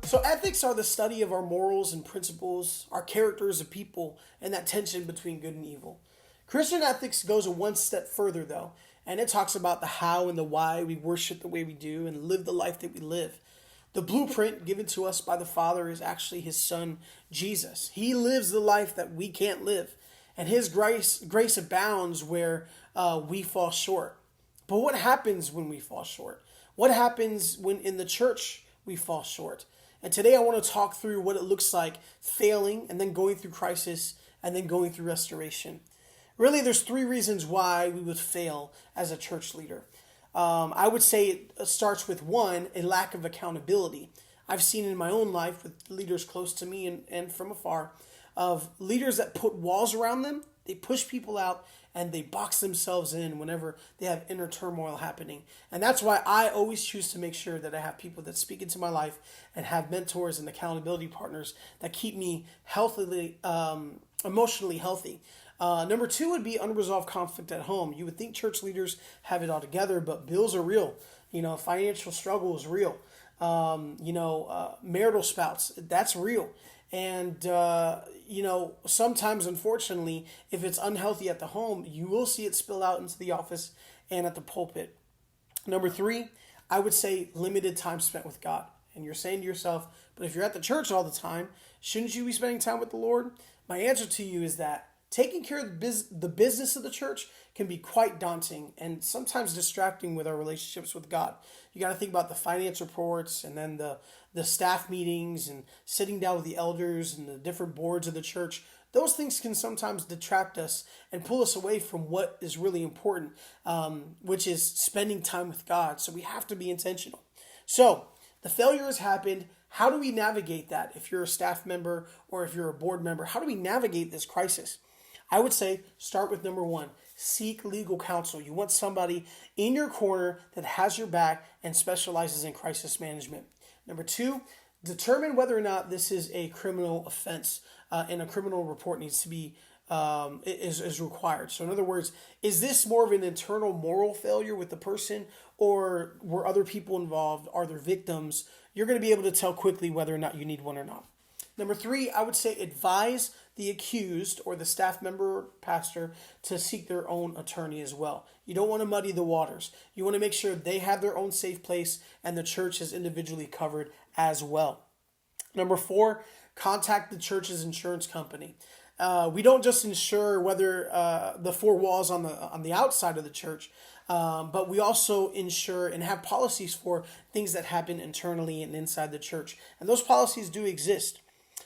So ethics are the study of our morals and principles, our character as a people, and that tension between good and evil. Christian ethics goes a one step further though, and it talks about the how and the why we worship the way we do and live the life that we live. The blueprint given to us by the Father is actually his son Jesus. He lives the life that we can't live, and his grace abounds where we fall short. But what happens when we fall short? What happens when in the church we fall short? And today I want to talk through what it looks like failing and then going through crisis and then going through restoration. Really, there's three reasons why we would fail as a church leader. I would say it starts with one, a lack of accountability. I've seen in my own life with leaders close to me and from afar of leaders that put walls around them, they push people out, and they box themselves in whenever they have inner turmoil happening. And that's why I always choose to make sure that I have people that speak into my life and have mentors and accountability partners that keep me healthily, emotionally healthy. Number two would be unresolved conflict at home. You would think church leaders have it all together, but bills are real. Financial struggle is real. Marital spouts, that's real. And, sometimes, unfortunately, if it's unhealthy at the home, you will see it spill out into the office and at the pulpit. Number three, I would say limited time spent with God. And you're saying to yourself, but if you're at the church all the time, shouldn't you be spending time with the Lord? My answer to you is that taking care of the business of the church can be quite daunting and sometimes distracting with our relationships with God. You got to think about the finance reports and then the staff meetings and sitting down with the elders and the different boards of the church. Those things can sometimes detract us and pull us away from what is really important, which is spending time with God. So we have to be intentional. So the failure has happened. How do we navigate that? If you're a staff member or if you're a board member, how do we navigate this crisis? I would say start with number one, seek legal counsel. You want somebody in your corner that has your back and specializes in crisis management. Number two, determine whether or not this is a criminal offense and a criminal report needs to be is required. So in other words, is this more of an internal moral failure with the person or were other people involved? Are there victims? You're going to be able to tell quickly whether or not you need one or not. Number three, I would say advise the accused or the staff member or pastor to seek their own attorney as well. You don't want to muddy the waters. You want to make sure they have their own safe place and the church is individually covered as well. Number four, contact the church's insurance company. We don't just insure whether the four walls on the outside of the church, but we also insure and have policies for things that happen internally and inside the church. And those policies do exist.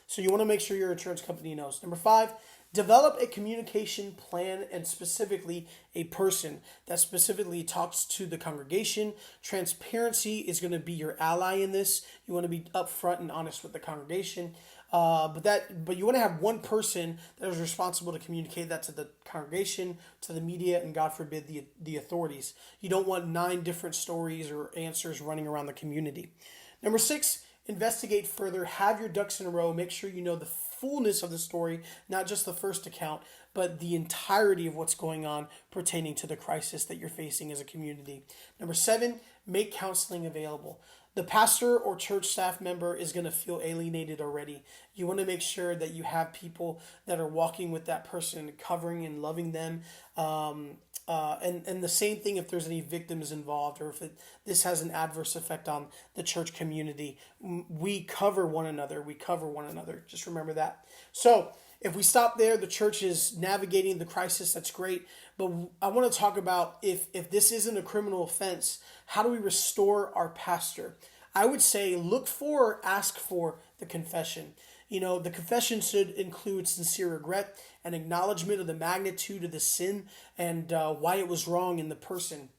So you want to make sure your insurance company knows. Number five, develop a communication plan and specifically a person that specifically talks to the congregation. Transparency is going to be your ally in this. You want to be upfront and honest with the congregation. But you want to have one person that is responsible to communicate that to the congregation, to the media, and God forbid the authorities. You don't want 9 different stories or answers running around the community. Number six, investigate further, have your ducks in a row, make sure you know the fullness of the story, not just the first account, but the entirety of what's going on pertaining to the crisis that you're facing as a community. Number seven, make counseling available. The pastor or church staff member is going to feel alienated already. You want to make sure that you have people that are walking with that person, covering and loving them. And the same thing if there's any victims involved or if this has an adverse effect on the church community. We cover one another. Just remember that. So if we stop there, the church is navigating the crisis. That's great. But I want to talk about if this isn't a criminal offense, how do we restore our pastor? I would say ask for the confession. The confession should include sincere regret and acknowledgement of the magnitude of the sin and why it was wrong in the person.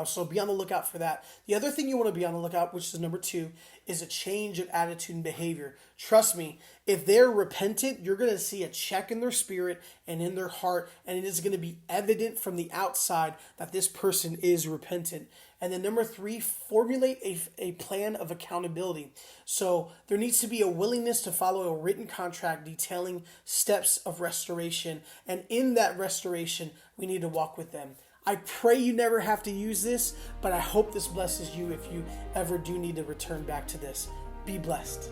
So be on the lookout for that. The other thing you want to be on the lookout, which is number two, is a change of attitude and behavior. Trust me, if they're repentant, you're going to see a check in their spirit and in their heart, and it is going to be evident from the outside that this person is repentant. And then number three, formulate a plan of accountability. So there needs to be a willingness to follow a written contract detailing steps of restoration. And in that restoration, we need to walk with them. I pray you never have to use this, but I hope this blesses you if you ever do need to return back to this. Be blessed.